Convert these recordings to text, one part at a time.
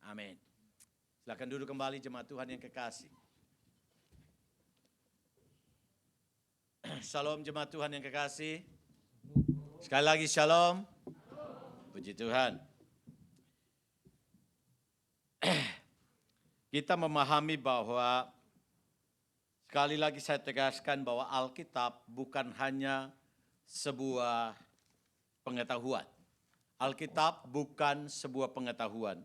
Amin. Silakan duduk kembali jemaat Tuhan yang kekasih. Shalom jemaat Tuhan yang kekasih. Sekali lagi shalom. Puji Tuhan. Kita memahami bahwa sekali lagi saya tegaskan bahwa Alkitab bukan hanya sebuah pengetahuan. Alkitab bukan sebuah pengetahuan,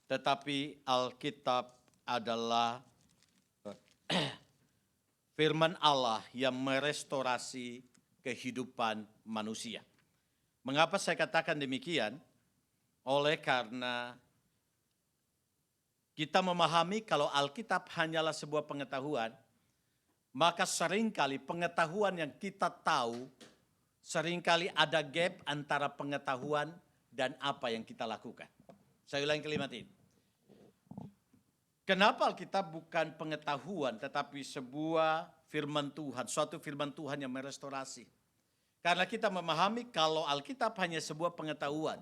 tetapi Alkitab adalah firman Allah yang merestorasi kehidupan manusia. Mengapa saya katakan demikian? Oleh karena kita memahami kalau Alkitab hanyalah sebuah pengetahuan, maka seringkali pengetahuan yang kita tahu, seringkali ada gap antara pengetahuan dan apa yang kita lakukan. Saya ulangi kalimat ini. Kenapa Alkitab bukan pengetahuan tetapi sebuah firman Tuhan, suatu firman Tuhan yang merestorasi? Karena kita memahami kalau Alkitab hanya sebuah pengetahuan,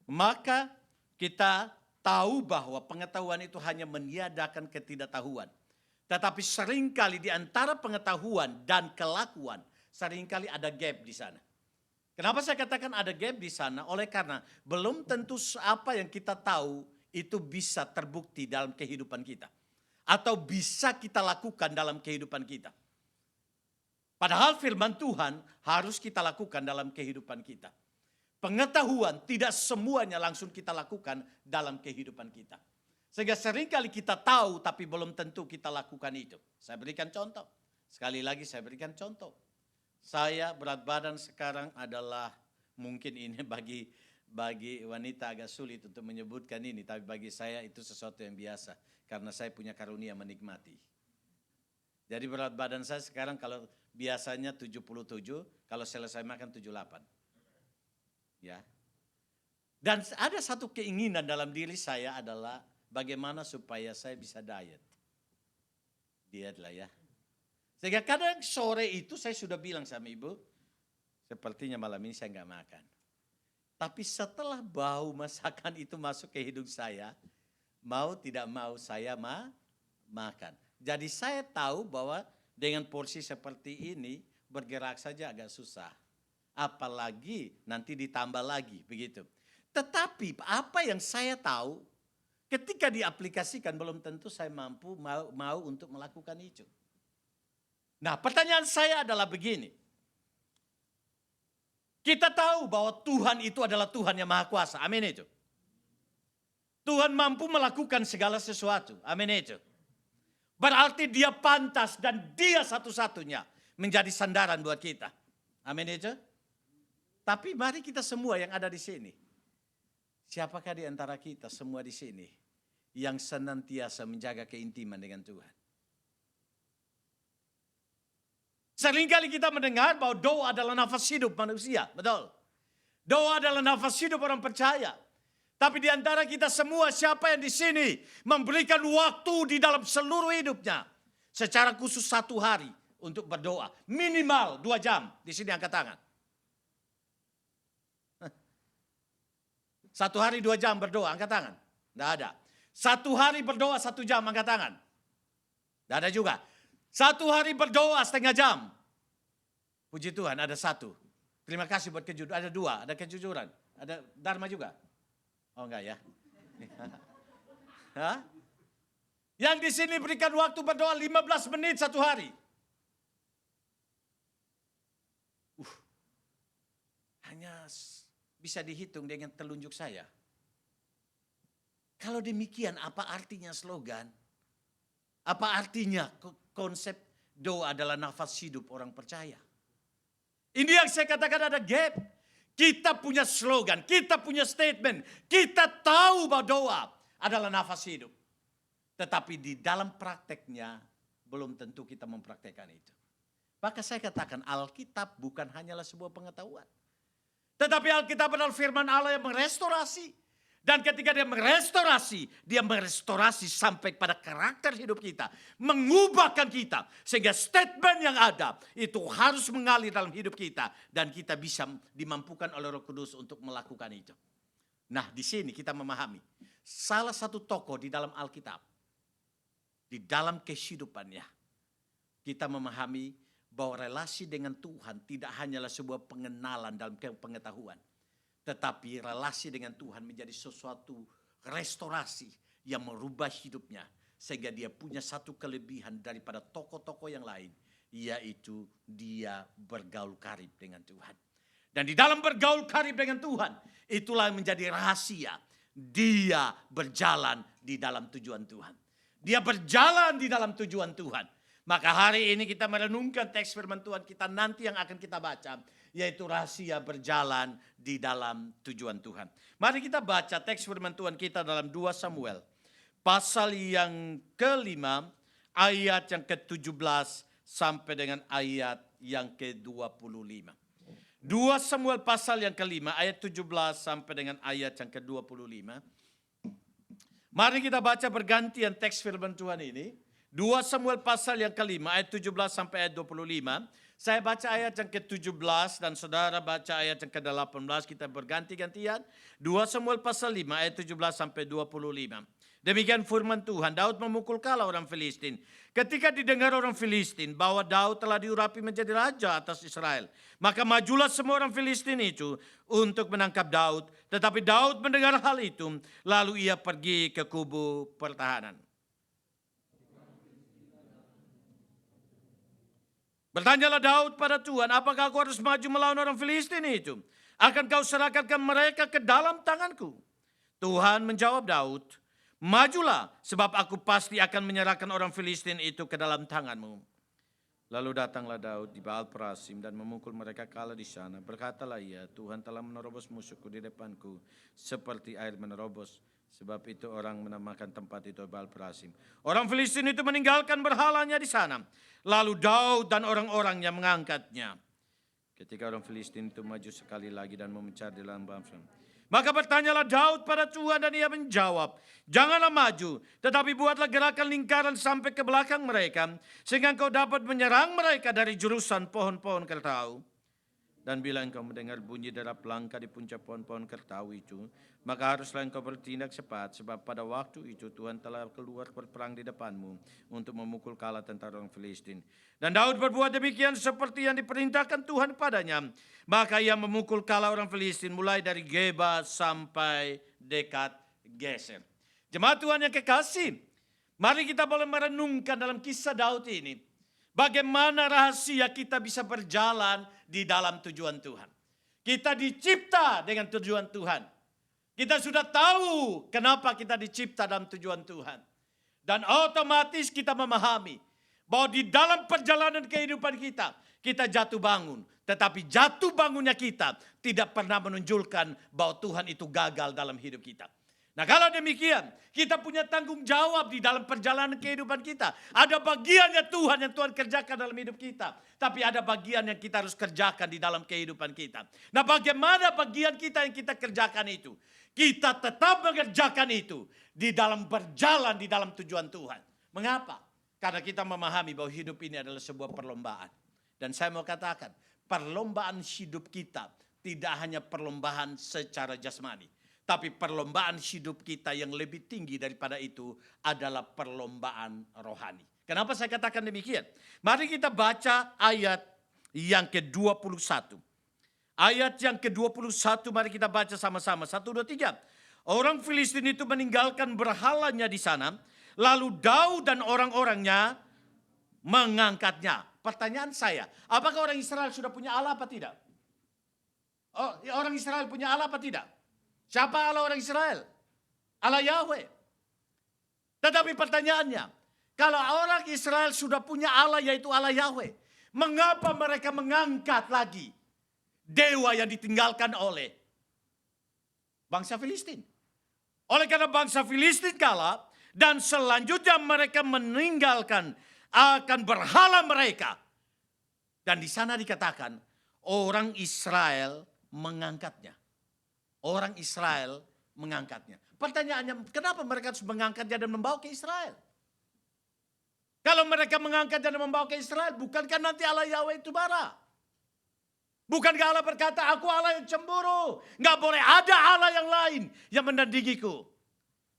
maka kita tahu bahwa pengetahuan itu hanya meniadakan ketidaktahuan. Tetapi seringkali di antara pengetahuan dan kelakuan, seringkali ada gap di sana. Kenapa saya katakan ada gap di sana? Oleh karena belum tentu apa yang kita tahu itu bisa terbukti dalam kehidupan kita. Atau bisa kita lakukan dalam kehidupan kita. Padahal firman Tuhan harus kita lakukan dalam kehidupan kita. Pengetahuan tidak semuanya langsung kita lakukan dalam kehidupan kita. Sehingga seringkali kita tahu tapi belum tentu kita lakukan itu. Saya berikan contoh. Sekali lagi saya berikan contoh. Saya berat badan sekarang adalah mungkin ini bagi wanita agak sulit untuk menyebutkan ini. Tapi bagi saya itu sesuatu yang biasa. Karena saya punya karunia menikmati. Jadi berat badan saya sekarang kalau biasanya 77, kalau selesai makan 78. Ya. Dan ada satu keinginan dalam diri saya adalah bagaimana supaya saya bisa diet. Diet lah ya. Sehingga kadang sore itu saya sudah bilang sama ibu, sepertinya malam ini saya nggak makan. Tapi setelah bau masakan itu masuk ke hidung saya, mau tidak mau saya makan. Jadi saya tahu bahwa dengan porsi seperti ini bergerak saja agak susah. Apalagi nanti ditambah lagi begitu. Tetapi apa yang saya tahu ketika diaplikasikan belum tentu saya mampu mau untuk melakukan itu. Nah pertanyaan saya adalah begini. Kita tahu bahwa Tuhan itu adalah Tuhan yang Maha Kuasa. Amin itu. Tuhan mampu melakukan segala sesuatu. Amin itu. Berarti dia pantas dan dia satu-satunya menjadi sandaran buat kita. Amin itu. Tapi mari kita semua yang ada di sini. Siapakah di antara kita semua di sini yang senantiasa menjaga keintiman dengan Tuhan? Seringkali kita mendengar bahwa doa adalah nafas hidup manusia, betul. Doa adalah nafas hidup orang percaya. Tapi di antara kita semua siapa yang di sini memberikan waktu di dalam seluruh hidupnya secara khusus 1 hari untuk berdoa, minimal 2 jam. Di sini angkat tangan. 1 hari 2 jam berdoa, angkat tangan. Tidak ada. 1 hari berdoa 1 jam, angkat tangan. Tidak ada juga. 1 hari berdoa setengah jam. Puji Tuhan ada 1. Terima kasih buat kejujuran. Ada 2, ada kejujuran. Ada Dharma juga. Oh enggak ya. Hah? Yang di sini berikan waktu berdoa 15 menit 1 hari. Hanya bisa dihitung dengan telunjuk saya. Kalau demikian apa artinya slogan? Apa artinya konsep doa adalah nafas hidup orang percaya? Ini yang saya katakan ada gap. Kita punya slogan, kita punya statement. Kita tahu bahwa doa adalah nafas hidup. Tetapi di dalam prakteknya belum tentu kita mempraktekkan itu. Maka saya katakan Alkitab bukan hanyalah sebuah pengetahuan. Tetapi Alkitab adalah firman Allah yang merestorasi. Dan ketika dia merestorasi sampai pada karakter hidup kita. Mengubahkan kita. Sehingga statement yang ada itu harus mengalir dalam hidup kita. Dan kita bisa dimampukan oleh Roh Kudus untuk melakukan itu. Nah di sini kita memahami. salah satu tokoh di dalam Alkitab, di dalam kehidupannya, kita memahami bahwa relasi dengan Tuhan tidak hanyalah sebuah pengenalan dalam pengetahuan, tetapi relasi dengan Tuhan menjadi sesuatu restorasi yang merubah hidupnya, sehingga dia punya satu kelebihan daripada tokoh-tokoh yang lain, yaitu dia bergaul karib dengan Tuhan. Dan di dalam bergaul karib dengan Tuhan, itulah yang menjadi rahasia. Dia berjalan di dalam tujuan Tuhan. Dia berjalan di dalam tujuan Tuhan. Maka hari ini kita merenungkan teks firman Tuhan kita nanti yang akan kita baca, yaitu rahasia berjalan di dalam tujuan Tuhan. Mari kita baca teks firman Tuhan kita dalam 2 Samuel. Pasal yang ke-5, ayat yang ke-17 sampai dengan ayat yang ke-25. 2 Samuel pasal yang ke-5, ayat 17 sampai dengan ayat yang ke-25. Mari kita baca bergantian teks firman Tuhan ini. 2 Samuel pasal yang ke-5 ayat 17 sampai ayat 25. Saya baca ayat yang ke-17 dan saudara baca ayat yang ke-18. Kita berganti-gantian. 2 Samuel pasal 5 ayat 17 sampai 25. Demikian firman Tuhan, Daud memukul kalah orang Filistin. Ketika didengar orang Filistin bahwa Daud telah diurapi menjadi raja atas Israel, maka majulah semua orang Filistin itu untuk menangkap Daud. Tetapi Daud mendengar hal itu, lalu ia pergi ke kubu pertahanan. Bertanyalah Daud pada Tuhan, apakah aku harus maju melawan orang Filistin itu? Akan kau serahkan mereka ke dalam tanganku? Tuhan menjawab Daud, majulah, sebab aku pasti akan menyerahkan orang Filistin itu ke dalam tanganmu. Lalu datanglah Daud di Baal Perasim dan memukul mereka kalah di sana. Berkatalah ia, Tuhan telah menerobos musuhku di depanku seperti air menerobos. Sebab itu orang menamakan tempat itu Baal Perasim. Orang Filistin itu meninggalkan berhalanya di sana. Lalu Daud dan orang-orangnya mengangkatnya. Ketika orang Filistin itu maju sekali lagi dan memencari di dalam Baal Perasim, maka bertanyalah Daud pada Tuhan dan ia menjawab, janganlah maju, tetapi buatlah gerakan lingkaran sampai ke belakang mereka, sehingga engkau dapat menyerang mereka dari jurusan pohon-pohon kertau. Dan bila engkau mendengar bunyi derap langkah di puncak pohon-pohon kertau itu, maka haruslah engkau bertindak cepat, sebab pada waktu itu Tuhan telah keluar berperang di depanmu untuk memukul kalah tentara orang Filistin. Dan Daud berbuat demikian seperti yang diperintahkan Tuhan padanya. Maka ia memukul kalah orang Filistin mulai dari Geba sampai dekat Geser. Jemaat Tuhan yang kekasih, mari kita boleh merenungkan dalam kisah Daud ini, bagaimana rahasia kita bisa berjalan di dalam tujuan Tuhan. Kita dicipta dengan tujuan Tuhan. Kita sudah tahu kenapa kita dicipta dalam tujuan Tuhan. Dan otomatis kita memahami bahwa di dalam perjalanan kehidupan kita, kita jatuh bangun. Tetapi jatuh bangunnya kita tidak pernah menunjukkan bahwa Tuhan itu gagal dalam hidup kita. Nah kalau demikian, kita punya tanggung jawab di dalam perjalanan kehidupan kita. Ada bagiannya Tuhan yang Tuhan kerjakan dalam hidup kita. Tapi ada bagian yang kita harus kerjakan di dalam kehidupan kita. Nah bagaimana bagian kita yang kita kerjakan itu? Kita tetap mengerjakan itu di dalam berjalan di dalam tujuan Tuhan. Mengapa? Karena kita memahami bahwa hidup ini adalah sebuah perlombaan. Dan saya mau katakan, perlombaan hidup kita tidak hanya perlombaan secara jasmani. Tapi perlombaan hidup kita yang lebih tinggi daripada itu adalah perlombaan rohani. Kenapa saya katakan demikian? Mari kita baca ayat yang ke-21. Ayat yang ke-21 mari kita baca sama-sama. 1, 2, 3. Orang Filistin itu meninggalkan berhalanya di sana. Lalu Daud dan orang-orangnya mengangkatnya. Pertanyaan saya, apakah orang Israel sudah punya Allah apa tidak? Oh, orang Israel punya Allah apa tidak? Siapa Allah orang Israel? Allah Yahweh. Tetapi pertanyaannya, kalau orang Israel sudah punya Allah yaitu Allah Yahweh, mengapa mereka mengangkat lagi dewa yang ditinggalkan oleh bangsa Filistin? Oleh karena bangsa Filistin kalah dan selanjutnya mereka meninggalkan akan berhala mereka. Dan di sana dikatakan orang Israel mengangkatnya. Orang Israel mengangkatnya. Pertanyaannya, kenapa mereka harus mengangkatnya dan membawa ke Israel? Kalau mereka mengangkatnya dan membawa ke Israel, bukankah nanti Allah Yahweh itu marah? Bukankah Allah berkata, aku Allah yang cemburu. Nggak boleh ada Allah yang lain yang menandingiku.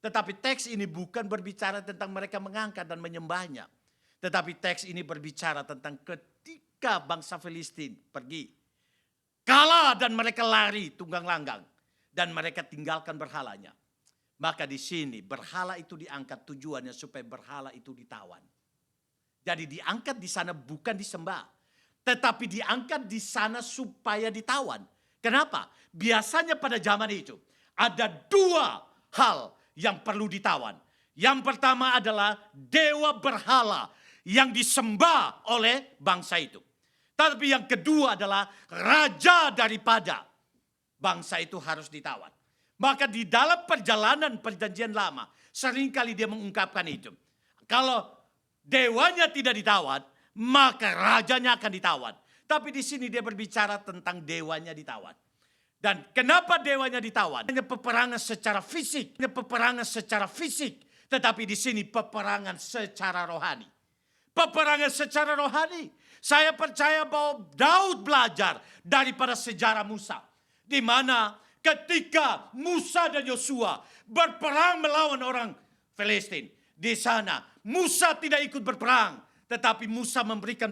Tetapi teks ini bukan berbicara tentang mereka mengangkat dan menyembahnya. Tetapi teks ini berbicara tentang ketika bangsa Filistin pergi, kalah dan mereka lari tunggang langgang. Dan mereka tinggalkan berhalanya. Maka di sini berhala itu diangkat, tujuannya supaya berhala itu ditawan. Jadi diangkat di sana bukan disembah. Tetapi diangkat di sana supaya ditawan. Kenapa? Biasanya pada zaman itu ada dua hal yang perlu ditawan. Yang pertama adalah dewa berhala yang disembah oleh bangsa itu. Tapi yang kedua adalah raja daripada bangsa itu harus ditawan. Maka di dalam perjalanan perjanjian lama seringkali dia mengungkapkan itu. Kalau dewanya tidak ditawan, maka rajanya akan ditawan. Tapi di sini dia berbicara tentang dewanya ditawan. Dan kenapa dewanya ditawan? Hanya peperangan secara fisik, tetapi di sini peperangan secara rohani. Peperangan secara rohani. Saya percaya bahwa Daud belajar daripada sejarah Musa, di mana ketika Musa dan Yosua berperang melawan orang Filistin, di sana Musa tidak ikut berperang, tetapi Musa memberikan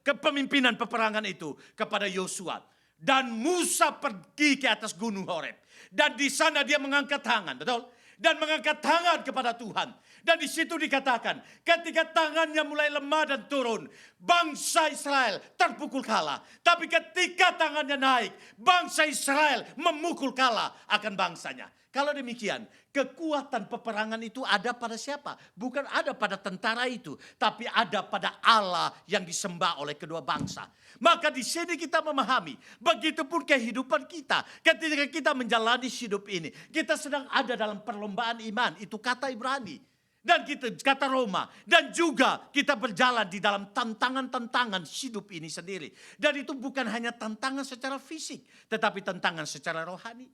kepemimpinan peperangan itu kepada Yosua. Dan Musa pergi ke atas gunung Horeb. Dan di sana dia mengangkat tangan, betul? Dan mengangkat tangan kepada Tuhan. Dan di situ dikatakan, ketika tangannya mulai lemah dan turun, bangsa Israel terpukul kalah. Tapi ketika tangannya naik, bangsa Israel memukul kalah akan bangsanya. Kalau demikian, kekuatan peperangan itu ada pada siapa? Bukan ada pada tentara itu, tapi ada pada Allah yang disembah oleh kedua bangsa. Maka di sini kita memahami, begitupun kehidupan kita. Ketika kita menjalani hidup ini, kita sedang ada dalam perlombaan iman. Itu kata Ibrani. Dan kita kata Roma. Dan juga kita berjalan di dalam tantangan-tantangan hidup ini sendiri. Dan itu bukan hanya tantangan secara fisik, tetapi tantangan secara rohani.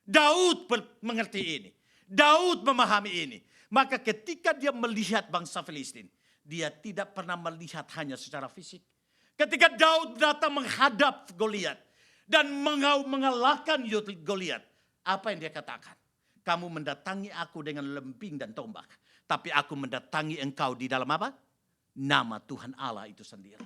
Daud mengerti ini. Daud memahami ini. Maka ketika dia melihat bangsa Filistin, dia tidak pernah melihat hanya secara fisik. Ketika Daud datang menghadap Goliat dan mengalahkan Goliat, apa yang dia katakan? Kamu mendatangi aku dengan lembing dan tombak, tapi aku mendatangi engkau di dalam apa? Nama Tuhan Allah itu sendiri.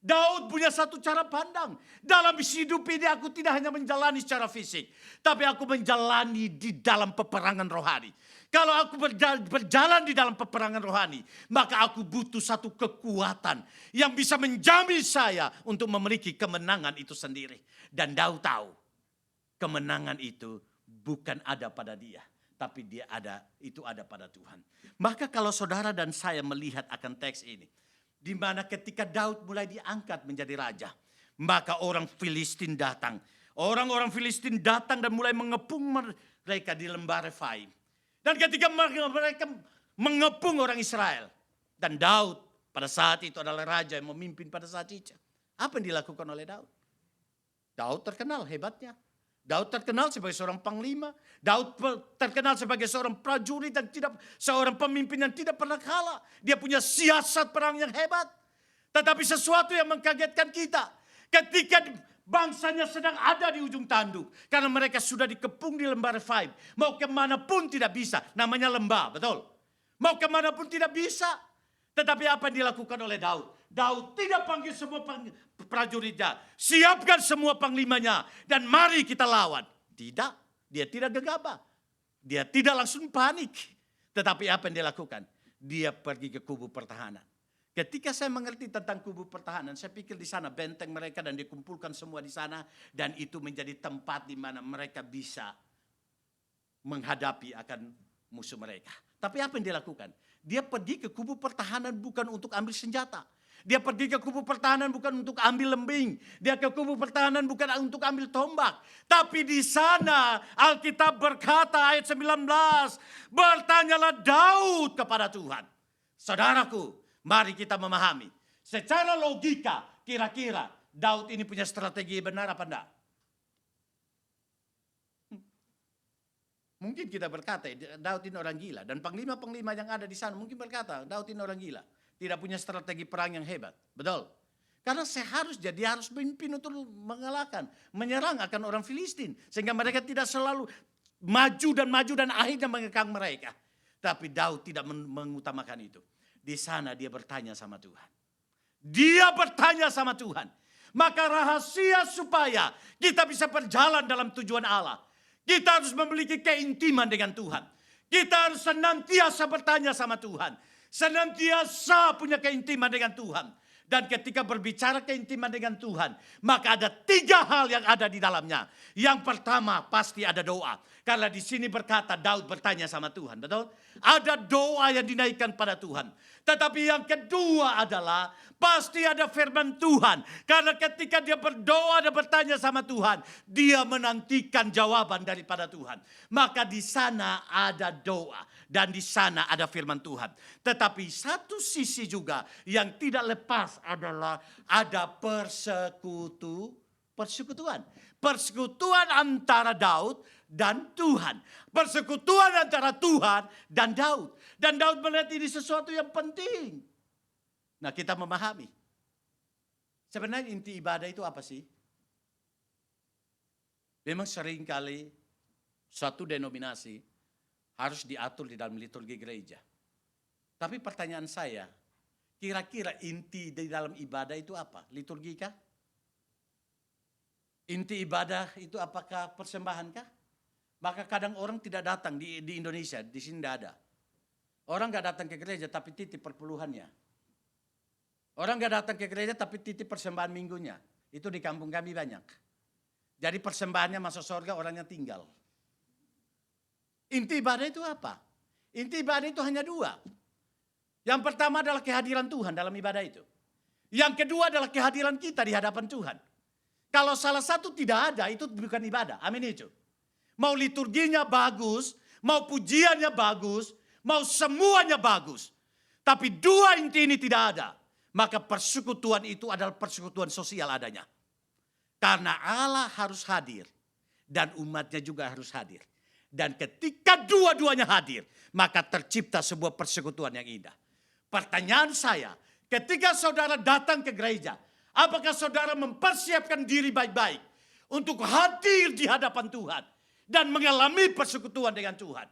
Daud punya satu cara pandang. Dalam hidup ini aku tidak hanya menjalani secara fisik, tapi aku menjalani di dalam peperangan rohani. Kalau aku berjalan di dalam peperangan rohani, maka aku butuh satu kekuatan yang bisa menjamin saya untuk memiliki kemenangan itu sendiri. Dan Daud tahu kemenangan itu bukan ada pada dia, tapi itu ada pada Tuhan. Maka kalau saudara dan saya melihat akan teks ini, di mana ketika Daud mulai diangkat menjadi raja, maka orang Filistin datang. Orang-orang Filistin datang dan mulai mengepung mereka di lembah Refaim. Dan ketika mereka mengepung orang Israel, dan Daud pada saat itu adalah raja yang memimpin pada saat itu. Apa yang dilakukan oleh Daud? Daud terkenal hebatnya. Daud terkenal sebagai seorang panglima. Daud terkenal sebagai seorang prajurit dan seorang pemimpin yang tidak pernah kalah. Dia punya siasat perang yang hebat. Tetapi sesuatu yang mengkagetkan kita, ketika bangsanya sedang ada di ujung tanduk, karena mereka sudah dikepung di lembah Refaim. Mau kemanapun tidak bisa, namanya lembah, betul? Mau kemanapun tidak bisa. Tetapi apa yang dilakukan oleh Daud? Daud tidak panggil semua prajuritnya. Siapkan semua panglimanya. Dan mari kita lawan. Tidak. Dia tidak gegabah. Dia tidak langsung panik. Tetapi apa yang dia lakukan? Dia pergi ke kubu pertahanan. Ketika saya mengerti tentang kubu pertahanan, saya pikir di sana benteng mereka dan dikumpulkan semua di sana. Dan itu menjadi tempat di mana mereka bisa menghadapi akan musuh mereka. Tapi apa yang dia lakukan? Dia pergi ke kubu pertahanan bukan untuk ambil senjata. Dia pergi ke kubu pertahanan bukan untuk ambil lembing. Dia ke kubu pertahanan bukan untuk ambil tombak. Tapi di sana Alkitab berkata ayat 19. Bertanyalah Daud kepada Tuhan. Saudaraku, mari kita memahami. Secara logika kira-kira Daud ini punya strategi benar apa enggak? Mungkin kita berkata Daud ini orang gila. Dan panglima-panglima yang ada di sana mungkin berkata Daud ini orang gila. Tidak punya strategi perang yang hebat. Betul. Karena seharusnya dia harus memimpin untuk mengalahkan, menyerang akan orang Filistin. Sehingga mereka tidak selalu maju dan akhirnya mengekang mereka. Tapi Daud tidak mengutamakan itu. Di sana dia bertanya sama Tuhan. Dia bertanya sama Tuhan. Maka rahasia supaya kita bisa berjalan dalam tujuan Allah. Kita harus memiliki keintiman dengan Tuhan. Kita harus senantiasa bertanya sama Tuhan. Senantiasa punya keintiman dengan Tuhan. Dan ketika berbicara keintiman dengan Tuhan, maka ada 3 hal yang ada di dalamnya. Yang pertama pasti ada doa. Karena di sini berkata Daud bertanya sama Tuhan, betul? Ada doa yang dinaikkan pada Tuhan. Tetapi yang kedua adalah pasti ada firman Tuhan. Karena ketika dia berdoa dan bertanya sama Tuhan, dia menantikan jawaban daripada Tuhan. Maka di sana ada doa dan di sana ada firman Tuhan. Tetapi satu sisi juga yang tidak lepas adalah ada persekutuan. Persekutuan antara Daud dan Tuhan. Persekutuan antara Tuhan dan Daud. Dan Daud melihat ini sesuatu yang penting. Nah, kita memahami. Sebenarnya inti ibadah itu apa sih? Memang seringkali suatu denominasi harus diatur di dalam liturgi gereja. Tapi pertanyaan saya, kira-kira inti di dalam ibadah itu apa? Liturgi kah? Inti ibadah itu apakah persembahan kah? Maka kadang orang tidak datang di Indonesia, di sini tidak ada. Orang gak datang ke gereja tapi titip perpuluhannya. Orang gak datang ke gereja tapi titip persembahan minggunya. Itu di kampung kami banyak. Jadi persembahannya masuk surga, orangnya tinggal. Inti ibadah itu apa? Inti ibadah itu hanya 2. Yang pertama adalah kehadiran Tuhan dalam ibadah itu. Yang kedua adalah kehadiran kita di hadapan Tuhan. Kalau salah satu tidak ada, itu bukan ibadah. Amin itu. Mau liturginya bagus, mau pujiannya bagus, mau semuanya bagus. Tapi 2 inti ini tidak ada. Maka persekutuan itu adalah persekutuan sosial adanya. Karena Allah harus hadir. Dan umatnya juga harus hadir. Dan ketika dua-duanya hadir, maka tercipta sebuah persekutuan yang indah. Pertanyaan saya, ketika saudara datang ke gereja, apakah saudara mempersiapkan diri baik-baik untuk hadir di hadapan Tuhan dan mengalami persekutuan dengan Tuhan?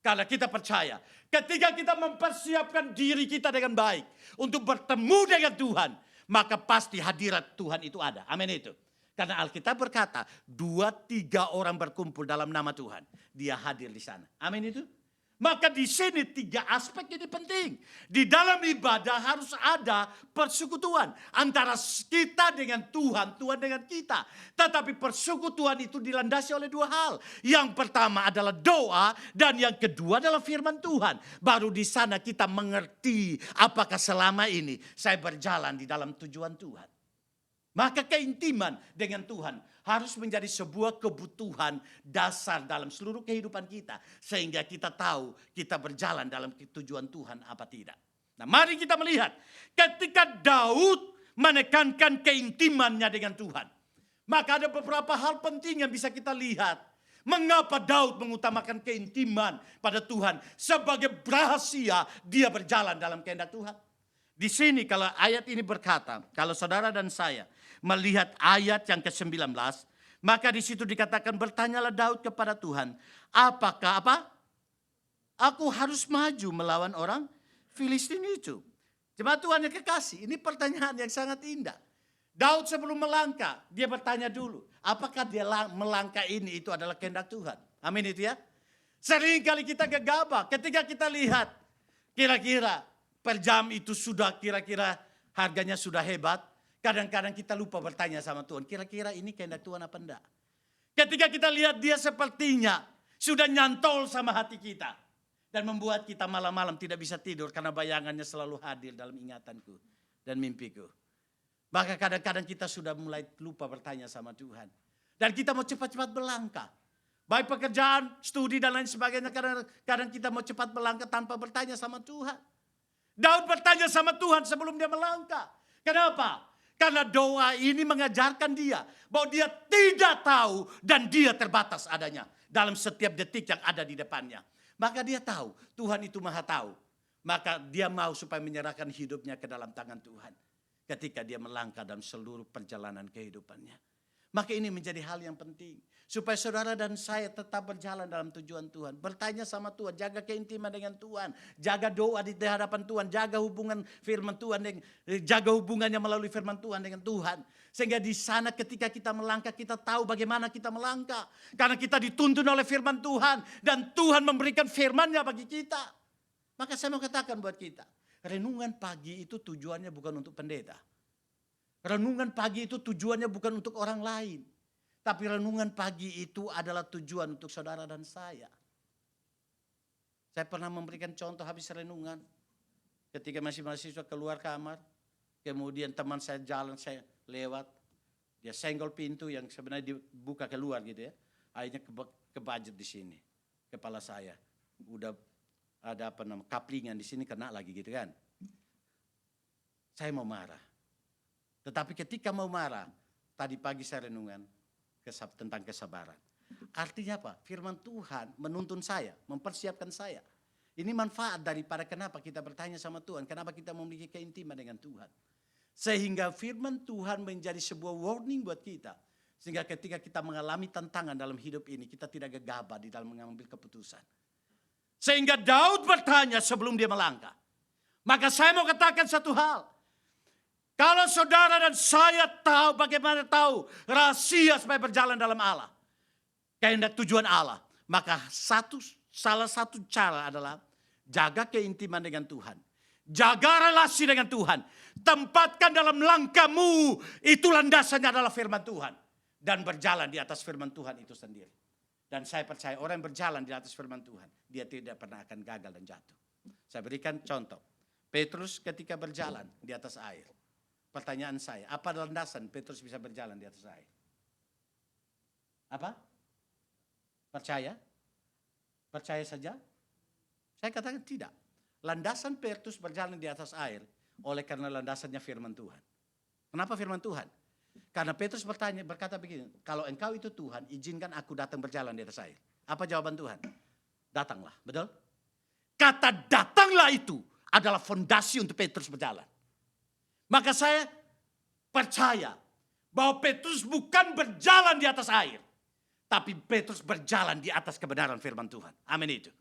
Karena kita percaya, ketika kita mempersiapkan diri kita dengan baik untuk bertemu dengan Tuhan, maka pasti hadirat Tuhan itu ada. Amin itu. Karena Alkitab berkata, 2-3 orang berkumpul dalam nama Tuhan, dia hadir di sana. Amin itu. Maka di sini 3 aspek ini penting. Di dalam ibadah harus ada persekutuan antara kita dengan Tuhan, Tuhan dengan kita. Tetapi persekutuan itu dilandasi oleh 2 hal. Yang pertama adalah doa dan yang kedua adalah firman Tuhan. Baru di sana kita mengerti apakah selama ini saya berjalan di dalam tujuan Tuhan. Maka keintiman dengan Tuhan harus menjadi sebuah kebutuhan dasar dalam seluruh kehidupan kita. Sehingga kita tahu kita berjalan dalam tujuan Tuhan apa tidak. Nah, mari kita melihat ketika Daud menekankan keintimannya dengan Tuhan. Maka ada beberapa hal penting yang bisa kita lihat. Mengapa Daud mengutamakan keintiman pada Tuhan sebagai rahasia dia berjalan dalam kehendak Tuhan. Di sini kalau ayat ini berkata, kalau saudara dan saya melihat ayat yang ke-19, maka di situ dikatakan bertanyalah Daud kepada Tuhan, apakah aku harus maju melawan orang Filistin itu? Jemaat Tuhan yang kekasih, ini pertanyaan yang sangat indah. Daud sebelum melangkah, dia bertanya dulu, apakah dia melangkah ini itu adalah kehendak Tuhan? Amin itu ya. Seringkali kita gegabah ketika kita lihat kira-kira per jam itu sudah kira-kira harganya sudah hebat. Kadang-kadang kita lupa bertanya sama Tuhan, kira-kira ini kehendak Tuhan apa enggak? Ketika kita lihat dia sepertinya sudah nyantol sama hati kita. Dan membuat kita malam-malam tidak bisa tidur karena bayangannya selalu hadir dalam ingatanku dan mimpiku. Maka kadang-kadang kita sudah mulai lupa bertanya sama Tuhan. Dan kita mau cepat-cepat melangkah. Baik pekerjaan, studi dan lain sebagainya. Kadang-kadang kita mau cepat melangkah tanpa bertanya sama Tuhan. Daud bertanya sama Tuhan sebelum dia melangkah. Kenapa? Karena doa ini mengajarkan dia bahwa dia tidak tahu dan dia terbatas adanya dalam setiap detik yang ada di depannya. Maka dia tahu Tuhan itu maha tahu. Maka dia mau supaya menyerahkan hidupnya ke dalam tangan Tuhan. Ketika dia melangkah dalam seluruh perjalanan kehidupannya. Maka ini menjadi hal yang penting. Supaya saudara dan saya tetap berjalan dalam tujuan Tuhan. Bertanya sama Tuhan, jaga keintiman dengan Tuhan. Jaga doa di hadapan Tuhan, jaga hubungan firman Tuhan, jaga hubungannya melalui firman Tuhan dengan Tuhan. Sehingga di sana ketika kita melangkah, kita tahu bagaimana kita melangkah. Karena kita dituntun oleh firman Tuhan. Dan Tuhan memberikan firman-Nya bagi kita. Maka saya mau katakan buat kita, renungan pagi itu tujuannya bukan untuk pendeta. Renungan pagi itu tujuannya bukan untuk orang lain. Tapi renungan pagi itu adalah tujuan untuk saudara dan saya. Saya pernah memberikan contoh habis renungan. Ketika masih mahasiswa keluar kamar. Kemudian teman saya jalan, saya lewat. Dia senggol pintu yang sebenarnya dibuka keluar gitu ya. Akhirnya kebajet di sini. Kepala saya. Udah ada kaplingan di sini kena lagi gitu kan. Saya mau marah. Tetapi ketika mau marah. Tadi pagi saya renungan. Tentang kesabaran. Artinya apa? Firman Tuhan menuntun saya, mempersiapkan saya. Ini manfaat daripada kenapa kita bertanya sama Tuhan, kenapa kita memiliki keintiman dengan Tuhan. Sehingga firman Tuhan menjadi sebuah warning buat kita. Sehingga ketika kita mengalami tantangan dalam hidup ini, kita tidak gegabah di dalam mengambil keputusan. Sehingga Daud bertanya sebelum dia melangkah. Maka saya mau katakan satu hal. Kalau saudara dan saya tahu bagaimana tahu rahasia supaya berjalan dalam Allah. Kehendak tujuan Allah. Maka salah satu cara adalah jaga keintiman dengan Tuhan. Jaga relasi dengan Tuhan. Tempatkan dalam langkahmu. Itu landasannya adalah firman Tuhan. Dan berjalan di atas firman Tuhan itu sendiri. Dan saya percaya orang yang berjalan di atas firman Tuhan. Dia tidak pernah akan gagal dan jatuh. Saya berikan contoh. Petrus ketika berjalan di atas air. Pertanyaan saya, apa landasan Petrus bisa berjalan di atas air? Apa? Percaya? Percaya saja? Saya katakan tidak. Landasan Petrus berjalan di atas air oleh karena landasannya firman Tuhan. Kenapa firman Tuhan? Karena Petrus berkata begini, kalau engkau itu Tuhan, izinkan aku datang berjalan di atas air. Apa jawaban Tuhan? Datanglah, betul? Kata datanglah itu adalah fondasi untuk Petrus berjalan. Maka saya percaya bahwa Petrus bukan berjalan di atas air. Tapi Petrus berjalan di atas kebenaran firman Tuhan. Amin itu.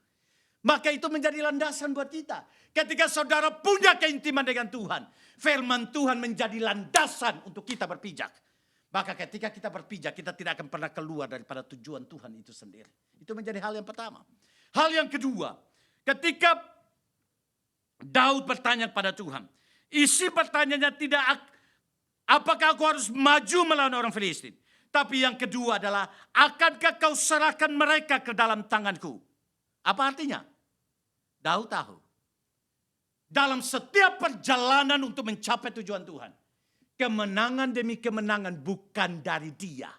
Maka itu menjadi landasan buat kita. Ketika saudara punya keintiman dengan Tuhan. Firman Tuhan menjadi landasan untuk kita berpijak. Maka ketika kita berpijak, kita tidak akan pernah keluar daripada tujuan Tuhan itu sendiri. Itu menjadi hal yang pertama. Hal yang kedua, ketika Daud bertanya kepada Tuhan. Isi pertanyaannya tidak apakah aku harus maju melawan orang Filistin. Tapi yang kedua adalah akankah kau serahkan mereka ke dalam tanganku. Apa artinya? Daud tahu. Dalam setiap perjalanan untuk mencapai tujuan Tuhan. Kemenangan demi kemenangan bukan dari dia.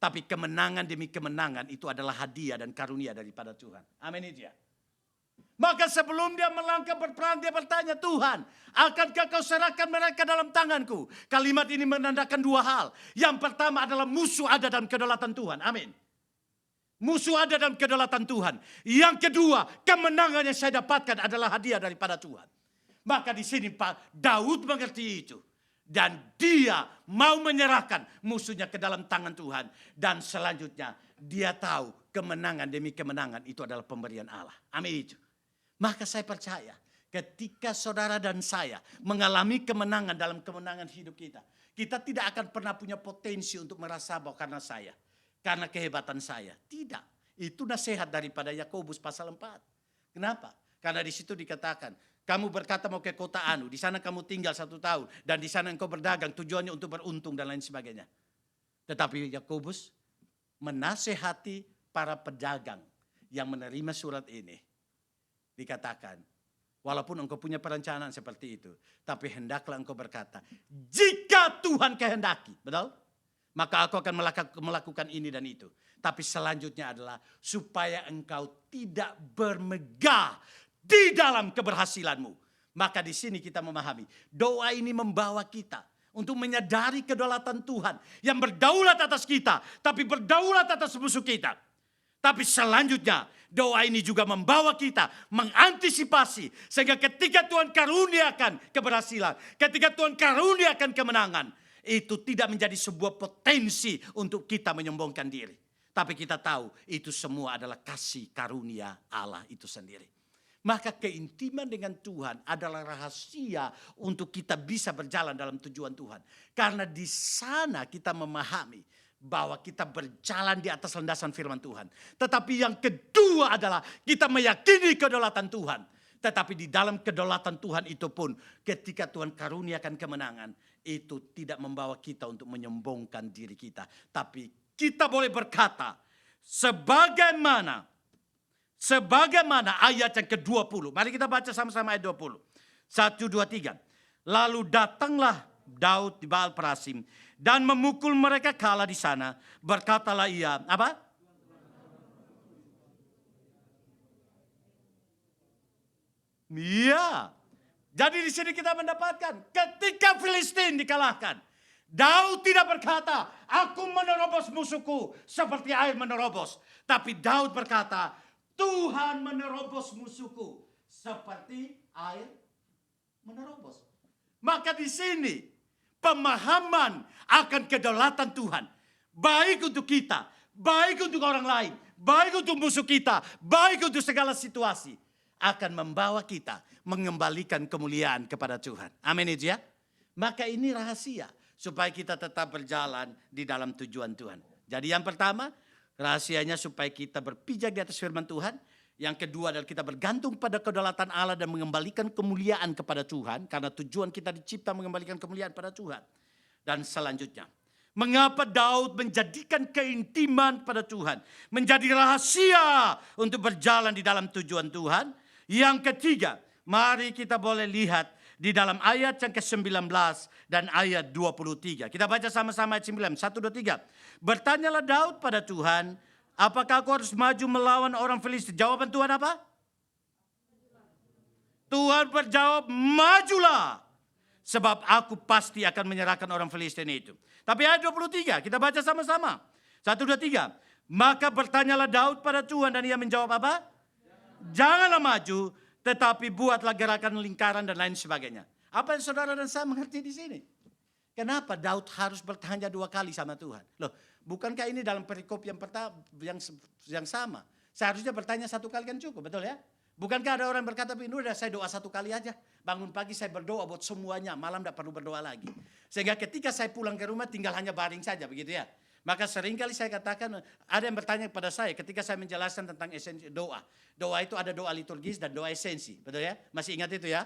Tapi kemenangan demi kemenangan itu adalah hadiah dan karunia daripada Tuhan. Amin itu ya. Maka sebelum dia melangkah berperang, dia bertanya, Tuhan, akankah kau serahkan mereka dalam tanganku? Kalimat ini menandakan dua hal. Yang pertama adalah musuh ada dalam kedaulatan Tuhan. Amin. Musuh ada dalam kedaulatan Tuhan. Yang kedua, kemenangan yang saya dapatkan adalah hadiah daripada Tuhan. Maka di sini Pak Daud mengerti itu. Dan dia mau menyerahkan musuhnya ke dalam tangan Tuhan. Dan selanjutnya dia tahu kemenangan demi kemenangan itu adalah pemberian Allah. Amin itu. Maka saya percaya ketika saudara dan saya mengalami kemenangan dalam kemenangan hidup kita. Kita tidak akan pernah punya potensi untuk merasa bahwa karena saya. Karena kehebatan saya. Tidak. Itu nasihat daripada Yakobus pasal 4. Kenapa? Karena di situ dikatakan. Kamu berkata mau ke kota Anu. Di sana kamu tinggal 1 tahun. Dan di sana engkau berdagang. Tujuannya untuk beruntung dan lain sebagainya. Tetapi Yakobus menasehati para pedagang yang menerima surat ini. Dikatakan, walaupun engkau punya perencanaan seperti itu, tapi hendaklah engkau berkata, jika Tuhan kehendaki, betul? Maka aku akan melakukan ini dan itu. Tapi selanjutnya adalah supaya engkau tidak bermegah di dalam keberhasilanmu. Maka di sini kita memahami, doa ini membawa kita untuk menyadari kedaulatan Tuhan yang berdaulat atas kita, tapi berdaulat atas musuh kita. Tapi selanjutnya doa ini juga membawa kita mengantisipasi. Sehingga ketika Tuhan karuniakan keberhasilan. Ketika Tuhan karuniakan kemenangan. itu tidak menjadi sebuah potensi untuk kita menyombongkan diri. Tapi kita tahu itu semua adalah kasih karunia Allah itu sendiri. Maka keintiman dengan Tuhan adalah rahasia untuk kita bisa berjalan dalam tujuan Tuhan. Karena di sana kita memahami bahwa kita berjalan di atas landasan firman Tuhan. Tetapi yang kedua adalah kita meyakini kedaulatan Tuhan. Tetapi di dalam kedaulatan Tuhan itu pun ketika Tuhan karuniakan kemenangan, itu tidak membawa kita untuk menyombongkan diri kita. Tapi kita boleh berkata, sebagaimana ayat yang ke-20. Mari kita baca sama-sama ayat 20. 1, 2, 3. Lalu datanglah Daud di Baal Perasim dan memukul mereka kalah di sana. Berkatalah ia, apa? Iya. Jadi di sini kita mendapatkan ketika Filistin dikalahkan, Daud tidak berkata, aku menerobos musuhku seperti air menerobos. Tapi Daud berkata, Tuhan menerobos musuhku seperti air menerobos. Maka di sini pemahaman akan kedaulatan Tuhan, baik untuk kita, baik untuk orang lain, baik untuk musuh kita, baik untuk segala situasi, akan membawa kita mengembalikan kemuliaan kepada Tuhan. Amin itu ya. Maka ini rahasia supaya kita tetap berjalan di dalam tujuan Tuhan. Jadi yang pertama, rahasianya supaya kita berpijak di atas firman Tuhan. Yang kedua adalah kita bergantung pada kedaulatan Allah dan mengembalikan kemuliaan kepada Tuhan. Karena tujuan kita dicipta mengembalikan kemuliaan pada Tuhan. Dan selanjutnya, mengapa Daud menjadikan keintiman pada Tuhan menjadi rahasia untuk berjalan di dalam tujuan Tuhan. Yang ketiga, mari kita boleh lihat di dalam ayat yang ke-19 dan ayat 23. Kita baca sama-sama ayat 9. 1, 2, 3. Bertanyalah Daud pada Tuhan, apakah aku harus maju melawan orang Filistin? Jawaban Tuhan apa? Tuhan berjawab, majulah. Sebab aku pasti akan menyerahkan orang Filistin itu. Tapi ayat 23, kita baca sama-sama. 1, 2, 3. Maka bertanyalah Daud pada Tuhan dan ia menjawab apa? Janganlah maju, tetapi buatlah gerakan lingkaran dan lain sebagainya. Apa yang saudara dan saya mengerti di sini? Kenapa Daud harus bertanya 2 kali sama Tuhan? Loh, bukankah ini dalam perikop yang pertama yang sama? Seharusnya bertanya 1 kali kan cukup, betul ya? Bukankah ada orang berkata, udah saya doa 1 kali aja. Bangun pagi saya berdoa buat semuanya, malam tidak perlu berdoa lagi. Sehingga ketika saya pulang ke rumah tinggal hanya baring saja, begitu ya. Maka seringkali saya katakan, ada yang bertanya kepada saya ketika saya menjelaskan tentang esensi doa. Doa itu ada doa liturgis dan doa esensi, betul ya? Masih ingat itu ya?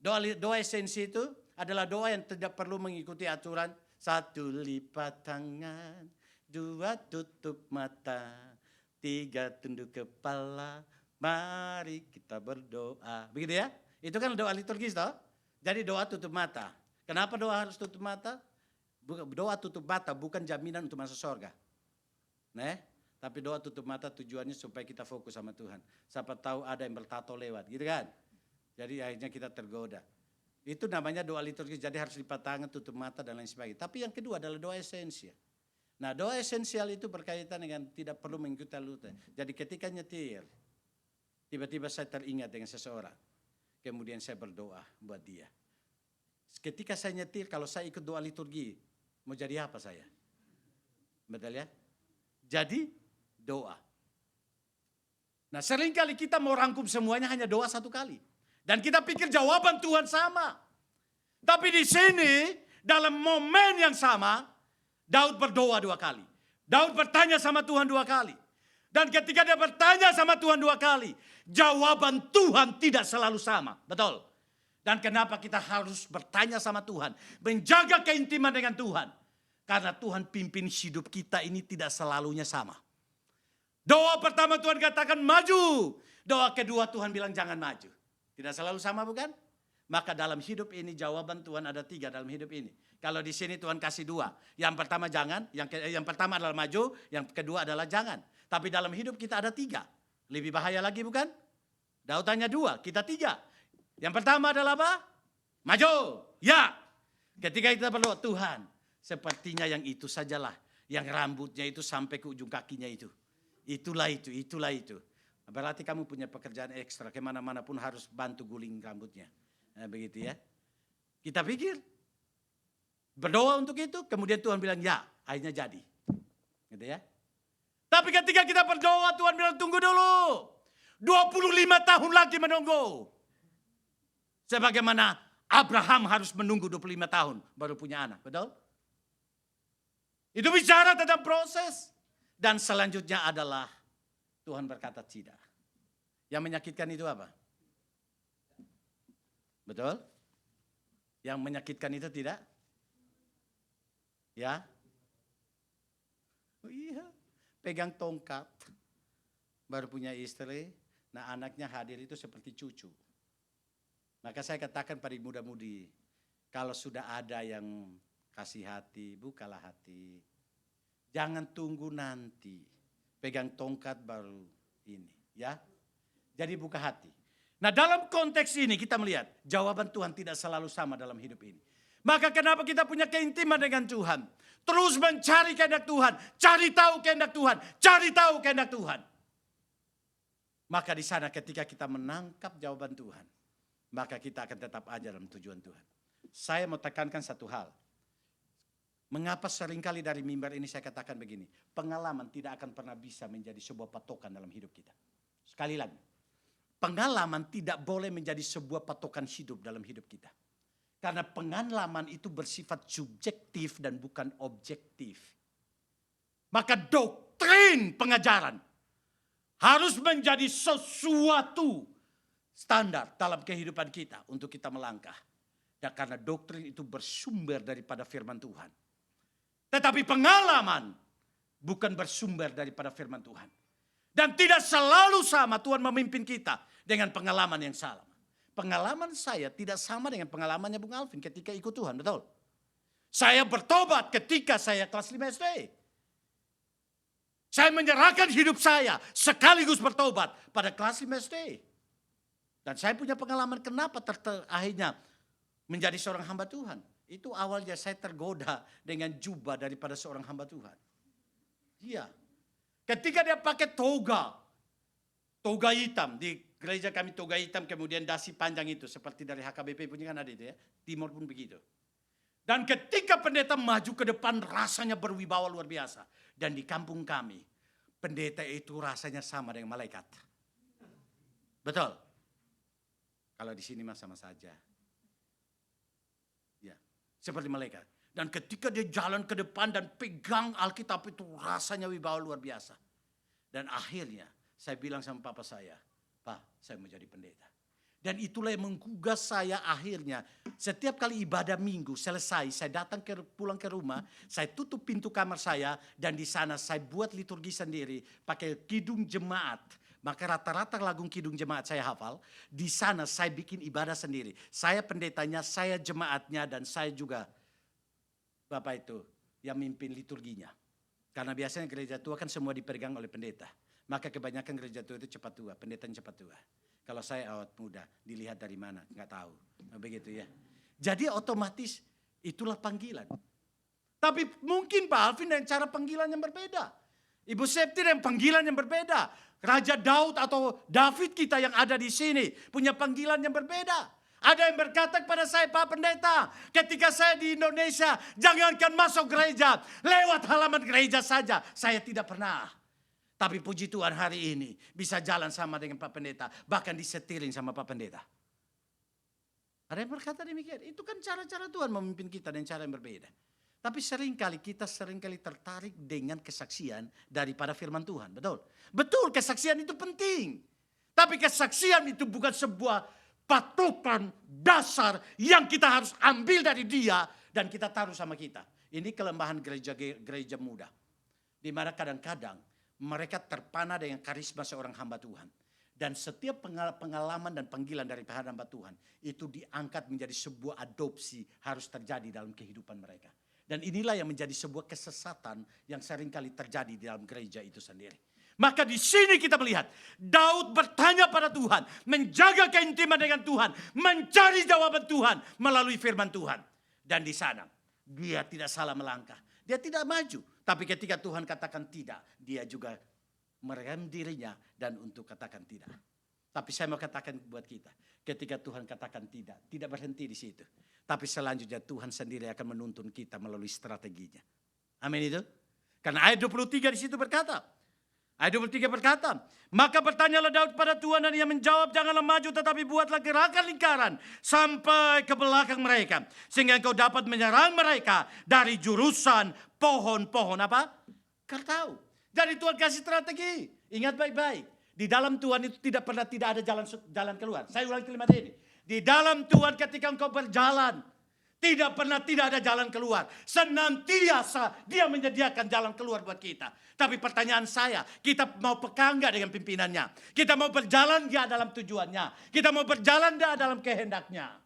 Doa esensi itu adalah doa yang tidak perlu mengikuti aturan 1 lipat tangan, 2 tutup mata, 3 tunduk kepala, mari kita berdoa. Begitu ya? Itu kan doa liturgis toh? Jadi doa tutup mata. Kenapa doa harus tutup mata? Doa tutup mata bukan jaminan untuk masuk surga. Tapi doa tutup mata tujuannya supaya kita fokus sama Tuhan. Siapa tahu ada yang bertato lewat, gitu kan? Jadi akhirnya kita tergoda. Itu namanya doa liturgis, jadi harus lipat tangan, tutup mata dan lain sebagainya. Tapi yang kedua adalah doa esensial. Nah, doa esensial itu berkaitan dengan tidak perlu mengikuti alur. Jadi ketika nyetir, tiba-tiba saya teringat dengan seseorang. Kemudian saya berdoa buat dia. Ketika saya nyetir, kalau saya ikut doa liturgi, mau jadi apa saya? Betul ya? Jadi doa. Nah, seringkali kita mau rangkum semuanya hanya doa 1 kali. Dan kita pikir jawaban Tuhan sama. Tapi di sini, dalam momen yang sama, Daud berdoa 2 kali. Daud bertanya sama Tuhan 2 kali. Dan ketika dia bertanya sama Tuhan 2 kali, jawaban Tuhan tidak selalu sama. Betul? Dan kenapa kita harus bertanya sama Tuhan? Menjaga keintiman dengan Tuhan. Karena Tuhan pimpin hidup kita ini tidak selalunya sama. Doa pertama Tuhan katakan maju. Doa kedua Tuhan bilang jangan maju. Tidak selalu sama bukan? Maka dalam hidup ini jawaban Tuhan ada 3 dalam hidup ini. Kalau di sini Tuhan kasih 2. Yang pertama jangan, yang pertama adalah maju, yang kedua adalah jangan. Tapi dalam hidup kita ada 3. Lebih bahaya lagi bukan? Daud tanya 2, kita 3. Yang pertama adalah apa? Maju. Ya. Ketika kita berdoa, Tuhan, sepertinya yang itu sajalah. Yang rambutnya itu sampai ke ujung kakinya itu. Itulah itu. Berarti kamu punya pekerjaan ekstra. Kemana-mana pun harus bantu guling rambutnya. Nah, begitu ya. Kita pikir. Berdoa untuk itu, kemudian Tuhan bilang ya, akhirnya jadi. Gitu ya. Tapi ketika kita berdoa, Tuhan bilang tunggu dulu. 25 tahun lagi menunggu. Sebagaimana Abraham harus menunggu 25 tahun baru punya anak, betul? Itu bicara tentang proses. Dan selanjutnya adalah Tuhan berkata tidak. Yang menyakitkan itu apa? Betul? Yang menyakitkan itu tidak? Ya? Oh iya, pegang tongkat. Baru punya istri, nah anaknya hadir itu seperti cucu. Maka saya katakan pada muda-mudi, kalau sudah ada yang kasih hati, bukalah hati. Jangan tunggu nanti, pegang tongkat baru ini, ya. Jadi buka hati. Nah dalam konteks ini kita melihat jawaban Tuhan tidak selalu sama dalam hidup ini. Maka kenapa kita punya keintiman dengan Tuhan? Terus mencari kehendak Tuhan, cari tahu kehendak Tuhan, cari tahu kehendak Tuhan. Maka di sana ketika kita menangkap jawaban Tuhan, maka kita akan tetap aja dalam tujuan Tuhan. Saya mau tekankan satu hal. Mengapa seringkali dari mimbar ini saya katakan begini, pengalaman tidak akan pernah bisa menjadi sebuah patokan dalam hidup kita. Sekali lagi, pengalaman tidak boleh menjadi sebuah patokan hidup dalam hidup kita. Karena pengalaman itu bersifat subjektif dan bukan objektif. Maka doktrin pengajaran harus menjadi sesuatu standar dalam kehidupan kita untuk kita melangkah. Dan karena doktrin itu bersumber daripada firman Tuhan. Tetapi pengalaman bukan bersumber daripada firman Tuhan. Dan tidak selalu sama Tuhan memimpin kita dengan pengalaman yang salah. Pengalaman saya tidak sama dengan pengalamannya Bung Alvin ketika ikut Tuhan, betul? Saya bertobat ketika saya kelas 5 SD. Saya menyerahkan hidup saya sekaligus bertobat pada kelas 5 SD. Dan saya punya pengalaman kenapa akhirnya menjadi seorang hamba Tuhan. Itu awalnya saya tergoda dengan jubah daripada seorang hamba Tuhan. Iya. Ketika dia pakai toga hitam. Di gereja kami toga hitam kemudian dasi panjang itu. Seperti dari HKBP punya kan ada itu ya. Timur pun begitu. Dan ketika pendeta maju ke depan rasanya berwibawa luar biasa. Dan di kampung kami pendeta itu rasanya sama dengan malaikat. Betul? Kalau di sini mah sama saja. Ya, seperti malaikat. Dan ketika dia jalan ke depan dan pegang Alkitab itu rasanya wibawa luar biasa. Dan akhirnya saya bilang sama papa saya, Pak, saya mau jadi pendeta. Dan itulah yang menggugah saya akhirnya. Setiap kali ibadah minggu selesai, saya datang pulang ke rumah, saya tutup pintu kamar saya, dan di sana saya buat liturgi sendiri, pakai kidung jemaat. Maka rata-rata lagu kidung jemaat saya hafal. Di sana saya bikin ibadah sendiri. Saya pendetanya, saya jemaatnya, dan saya juga Bapak itu yang mimpin liturginya. Karena biasanya gereja tua kan semua dipegang oleh pendeta. Maka kebanyakan gereja tua itu cepat tua, pendetanya cepat tua. Kalau saya awet muda, dilihat dari mana, nggak tahu. Begitu ya. Jadi otomatis itulah panggilan. Tapi mungkin Pak Alvin dengan cara panggilan yang berbeda. Ibu Septi dengan panggilan yang berbeda. Raja Daud atau David kita yang ada di sini punya panggilan yang berbeda. Ada yang berkata kepada saya, Pak Pendeta, ketika saya di Indonesia, jangankan masuk gereja, lewat halaman gereja saja, saya tidak pernah. Tapi puji Tuhan hari ini bisa jalan sama dengan Pak Pendeta. Bahkan disetirin sama Pak Pendeta. Ada yang berkata demikian. Itu kan cara-cara Tuhan memimpin kita dengan cara yang berbeda. Tapi kita seringkali tertarik dengan kesaksian daripada firman Tuhan. Betul? Betul, kesaksian itu penting. Tapi kesaksian itu bukan sebuah patokan dasar yang kita harus ambil dari dia dan kita taruh sama kita. Ini kelemahan gereja muda. Di mana kadang-kadang mereka terpana dengan karisma seorang hamba Tuhan. Dan setiap pengalaman dan panggilan dari hamba Tuhan itu diangkat menjadi sebuah adopsi harus terjadi dalam kehidupan mereka. Dan inilah yang menjadi sebuah kesesatan yang seringkali terjadi di dalam gereja itu sendiri. Maka di sini kita melihat Daud bertanya pada Tuhan, menjaga keintiman dengan Tuhan, mencari jawaban Tuhan melalui firman Tuhan. Dan di sana dia tidak salah melangkah. Dia tidak maju. Tapi ketika Tuhan katakan tidak, dia juga merem dirinya dan untuk katakan tidak. Tapi saya mau katakan buat kita, ketika Tuhan katakan tidak berhenti di situ. Tapi selanjutnya Tuhan sendiri akan menuntun kita melalui strateginya. Amin itu. Karena ayat 23 di situ berkata, ayat 23 berkata, maka bertanyalah Daud pada Tuhan dan ia menjawab, janganlah maju tetapi buatlah gerakan lingkaran sampai ke belakang mereka. Sehingga engkau dapat menyerang mereka dari jurusan pohon-pohon apa? Kartau. Jadi Tuhan kasih strategi. Ingat baik-baik. Di dalam Tuhan itu tidak ada jalan keluar. Saya ulangi kalimat ini. Di dalam Tuhan ketika engkau berjalan, tidak ada jalan keluar. Senantiasa dia menyediakan jalan keluar buat kita. Tapi pertanyaan saya, kita mau pegang gak dengan pimpinannya? Kita mau berjalan gak dalam tujuannya? Kita mau berjalan gak dalam kehendaknya?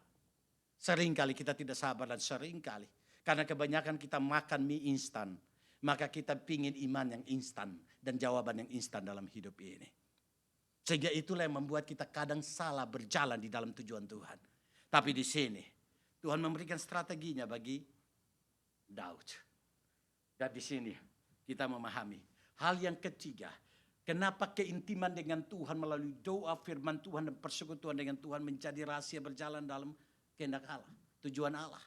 Seringkali kita tidak sabar dan seringkali. Karena kebanyakan kita makan mie instan. Maka kita pingin iman yang instan dan jawaban yang instan dalam hidup ini. Sehingga itulah yang membuat kita kadang salah berjalan di dalam tujuan Tuhan. Tapi di sini Tuhan memberikan strateginya bagi Daud. Dan di sini kita memahami hal yang ketiga. Kenapa keintiman dengan Tuhan melalui doa, firman Tuhan dan persekutuan dengan Tuhan menjadi rahasia berjalan dalam kehendak Allah. Tujuan Allah.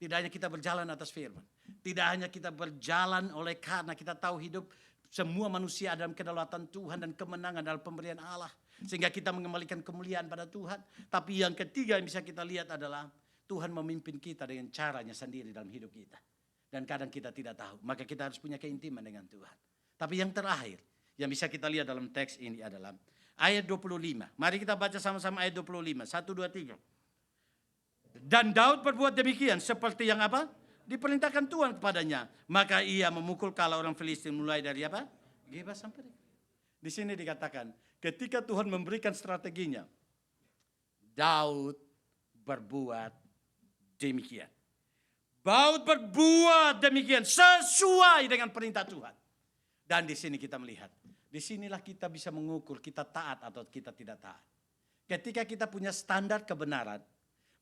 Tidak hanya kita berjalan atas firman. Tidak hanya kita berjalan oleh karena kita tahu hidup semua manusia dalam kedaulatan Tuhan dan kemenangan dalam pemberian Allah. Sehingga kita mengembalikan kemuliaan pada Tuhan. Tapi yang ketiga yang bisa kita lihat adalah Tuhan memimpin kita dengan caranya sendiri dalam hidup kita. Dan kadang kita tidak tahu. Maka kita harus punya keintiman dengan Tuhan. Tapi yang terakhir yang bisa kita lihat dalam teks ini adalah ayat 25. Mari kita baca sama-sama ayat 25. 1, 2, 3. Dan Daud berbuat demikian seperti yang apa? Diperintahkan Tuhan kepadanya. Maka ia memukul kala orang Filistin mulai dari apa? Geba sampai. Di sini dikatakan ketika Tuhan memberikan strateginya, Daud berbuat demikian. Daud berbuat demikian sesuai dengan perintah Tuhan. Dan di sini kita melihat, disinilah kita bisa mengukur kita taat atau kita tidak taat. Ketika kita punya standar kebenaran,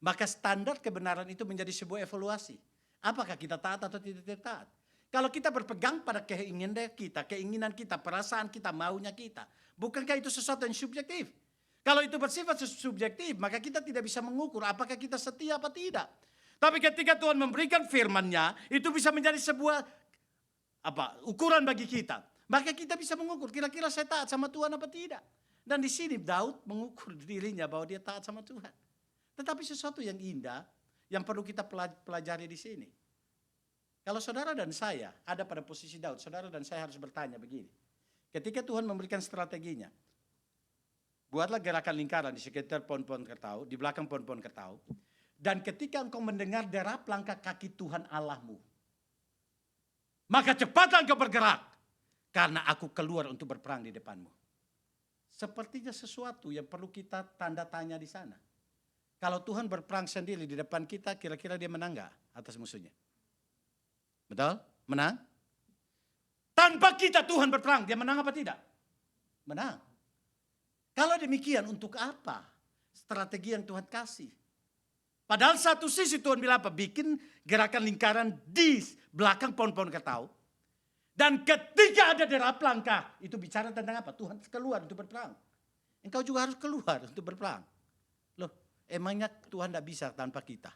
maka standar kebenaran itu menjadi sebuah evaluasi. Apakah kita taat atau tidak taat? Kalau kita berpegang pada keinginan kita, perasaan kita, maunya kita. Bukankah itu sesuatu yang subjektif? Kalau itu bersifat subjektif, maka kita tidak bisa mengukur apakah kita setia apa tidak. Tapi ketika Tuhan memberikan firman-Nya, itu bisa menjadi sebuah ukuran bagi kita. Maka kita bisa mengukur, kira-kira saya taat sama Tuhan apa tidak. Dan di sini Daud mengukur dirinya bahwa dia taat sama Tuhan. Tetapi sesuatu yang indah, yang perlu kita pelajari di sini. Kalau saudara dan saya ada pada posisi Daud, saudara dan saya harus bertanya begini. Ketika Tuhan memberikan strateginya, buatlah gerakan lingkaran di sekitar pohon-pohon kertau, di belakang pohon-pohon kertau. Dan ketika engkau mendengar derap langkah kaki Tuhan Allahmu, maka cepatlah engkau bergerak, karena aku keluar untuk berperang di depanmu. Sepertinya sesuatu yang perlu kita tanda tanya di sana. Kalau Tuhan berperang sendiri di depan kita, kira-kira dia menang gak atas musuhnya? Betul? Menang? Tanpa kita Tuhan berperang, dia menang apa tidak? Menang. Kalau demikian, untuk apa strategi yang Tuhan kasih? Padahal satu sisi Tuhan bilang apa? Bikin gerakan lingkaran di belakang pohon-pohon kertau. Dan ketika ada derap langkah, itu bicara tentang apa? Tuhan keluar untuk berperang. Engkau juga harus keluar untuk berperang. Emangnya Tuhan tidak bisa tanpa kita?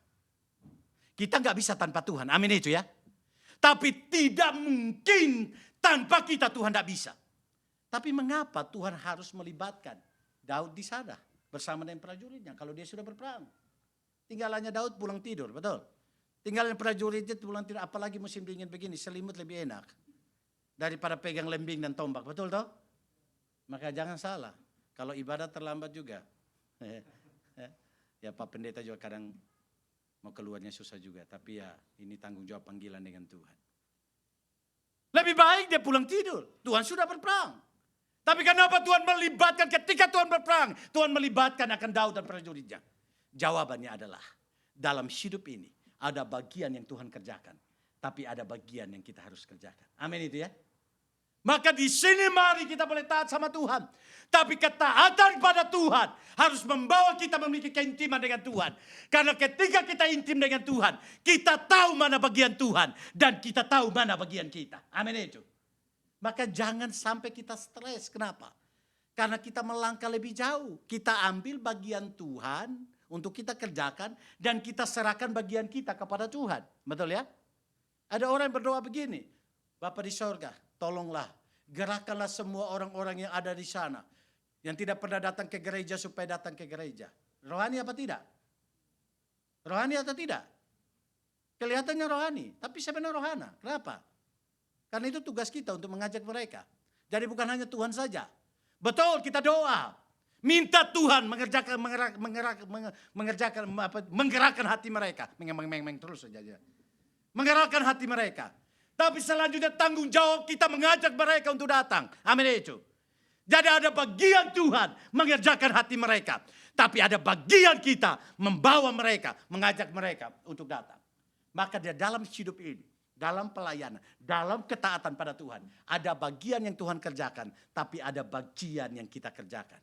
Kita nggak bisa tanpa Tuhan, amin itu ya. Tapi tidak mungkin tanpa kita Tuhan tidak bisa. Tapi mengapa Tuhan harus melibatkan Daud di sana bersama dengan prajuritnya kalau dia sudah berperang? Tinggalannya Daud pulang tidur, betul? Tinggalan prajuritnya pulang tidur, apalagi musim dingin begini, selimut lebih enak daripada pegang lembing dan tombak, betul toh? Maka jangan salah, kalau ibadah terlambat juga. Ya Pak Pendeta juga kadang mau keluarnya susah juga. Tapi ya ini tanggung jawab panggilan dengan Tuhan. Lebih baik dia pulang tidur. Tuhan sudah berperang. Tapi kenapa Tuhan melibatkan ketika Tuhan berperang? Tuhan melibatkan akan Daud dan prajuritnya. Jawabannya adalah dalam hidup ini ada bagian yang Tuhan kerjakan. Tapi ada bagian yang kita harus kerjakan. Amin itu ya. Maka di sini mari kita boleh taat sama Tuhan. Tapi ketaatan pada Tuhan harus membawa kita memiliki keintiman dengan Tuhan. Karena ketika kita intim dengan Tuhan, kita tahu mana bagian Tuhan dan kita tahu mana bagian kita. Amin itu. Maka jangan sampai kita stres. Kenapa? Karena kita melangkah lebih jauh. Kita ambil bagian Tuhan untuk kita kerjakan dan kita serahkan bagian kita kepada Tuhan. Betul ya? Ada orang yang berdoa begini. Bapa di sorga, tolonglah. Gerakkanlah semua orang-orang yang ada di sana. Yang tidak pernah datang ke gereja supaya datang ke gereja. Rohani apa tidak? Rohani atau tidak? Kelihatannya rohani, tapi sebenarnya rohana. Kenapa? Karena itu tugas kita untuk mengajak mereka. Jadi bukan hanya Tuhan saja. Betul, kita doa. Minta Tuhan menggerakkan hati mereka. Terus saja. Menggerakkan hati mereka. Tapi selanjutnya tanggung jawab kita mengajak mereka untuk datang. Amin itu. Jadi ada bagian Tuhan mengerjakan hati mereka. Tapi ada bagian kita membawa mereka, mengajak mereka untuk datang. Maka di dalam hidup ini, dalam pelayanan, dalam ketaatan pada Tuhan, ada bagian yang Tuhan kerjakan, tapi ada bagian yang kita kerjakan.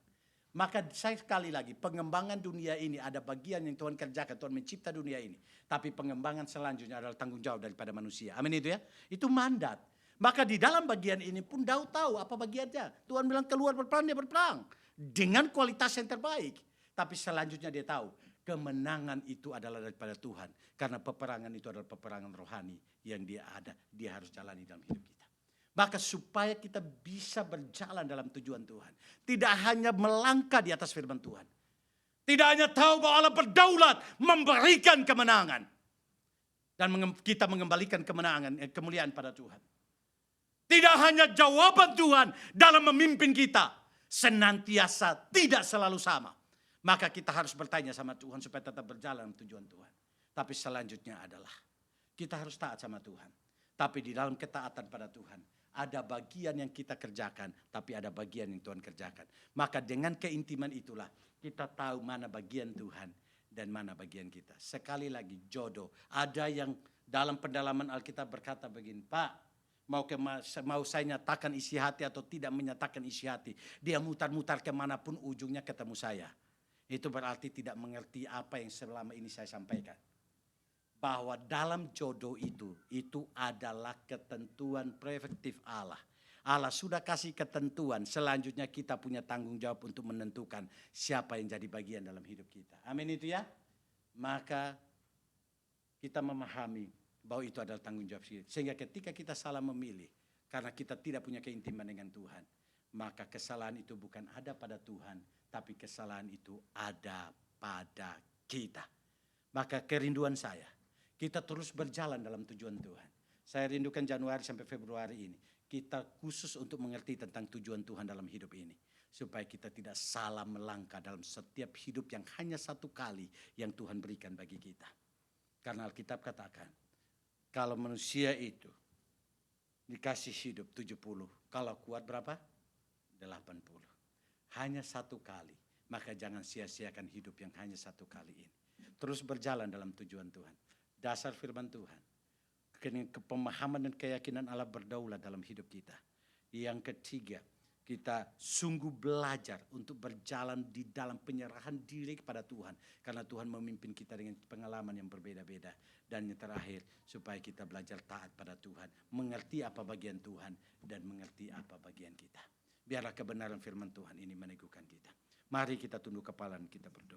Maka saya sekali lagi, pengembangan dunia ini ada bagian yang Tuhan kerjakan, Tuhan mencipta dunia ini. Tapi pengembangan selanjutnya adalah tanggung jawab daripada manusia. Amin itu ya. Itu mandat. Maka di dalam bagian ini pun Daud tahu apa bagiannya. Tuhan bilang keluar berperang, dia berperang. Dengan kualitas yang terbaik. Tapi selanjutnya dia tahu kemenangan itu adalah daripada Tuhan. Karena peperangan itu adalah peperangan rohani yang dia harus jalani dalam hidup kita. Maka supaya kita bisa berjalan dalam tujuan Tuhan. Tidak hanya melangkah di atas firman Tuhan. Tidak hanya tahu bahwa Allah berdaulat memberikan kemenangan. Dan kita mengembalikan kemuliaan pada Tuhan. Tidak hanya jawaban Tuhan dalam memimpin kita. Senantiasa tidak selalu sama. Maka kita harus bertanya sama Tuhan supaya tetap berjalan dalam tujuan Tuhan. Tapi selanjutnya adalah kita harus taat sama Tuhan. Tapi di dalam ketaatan pada Tuhan ada bagian yang kita kerjakan, tapi ada bagian yang Tuhan kerjakan. Maka dengan keintiman itulah kita tahu mana bagian Tuhan dan mana bagian kita. Sekali lagi jodoh. Ada yang dalam pendalaman Alkitab berkata begini, Pak, mau saya nyatakan isi hati atau tidak menyatakan isi hati. Dia mutar-mutar kemanapun ujungnya ketemu saya. Itu berarti tidak mengerti apa yang selama ini saya sampaikan. Bahwa dalam jodoh itu adalah ketentuan preventif Allah. Allah sudah kasih ketentuan, selanjutnya kita punya tanggung jawab untuk menentukan siapa yang jadi bagian dalam hidup kita. Amin itu ya. Maka kita memahami bahwa itu adalah tanggung jawab kita. Sehingga ketika kita salah memilih, karena kita tidak punya keintiman dengan Tuhan, maka kesalahan itu bukan ada pada Tuhan, tapi kesalahan itu ada pada kita. Maka kerinduan saya, kita terus berjalan dalam tujuan Tuhan. Saya rindukan Januari sampai Februari ini. Kita khusus untuk mengerti tentang tujuan Tuhan dalam hidup ini. Supaya kita tidak salah melangkah dalam setiap hidup yang hanya satu kali yang Tuhan berikan bagi kita. Karena Alkitab katakan, kalau manusia itu dikasih hidup 70, kalau kuat berapa? 80. Hanya satu kali. Maka jangan sia-siakan hidup yang hanya satu kali ini. Terus berjalan dalam tujuan Tuhan. Dasar firman Tuhan. Pemahaman dan keyakinan Allah berdaulat dalam hidup kita. Yang ketiga, kita sungguh belajar untuk berjalan di dalam penyerahan diri kepada Tuhan. Karena Tuhan memimpin kita dengan pengalaman yang berbeda-beda. Dan yang terakhir, supaya kita belajar taat pada Tuhan. Mengerti apa bagian Tuhan dan mengerti apa bagian kita. Biarlah kebenaran firman Tuhan ini meneguhkan kita. Mari kita tunduk kepala dan kita berdoa.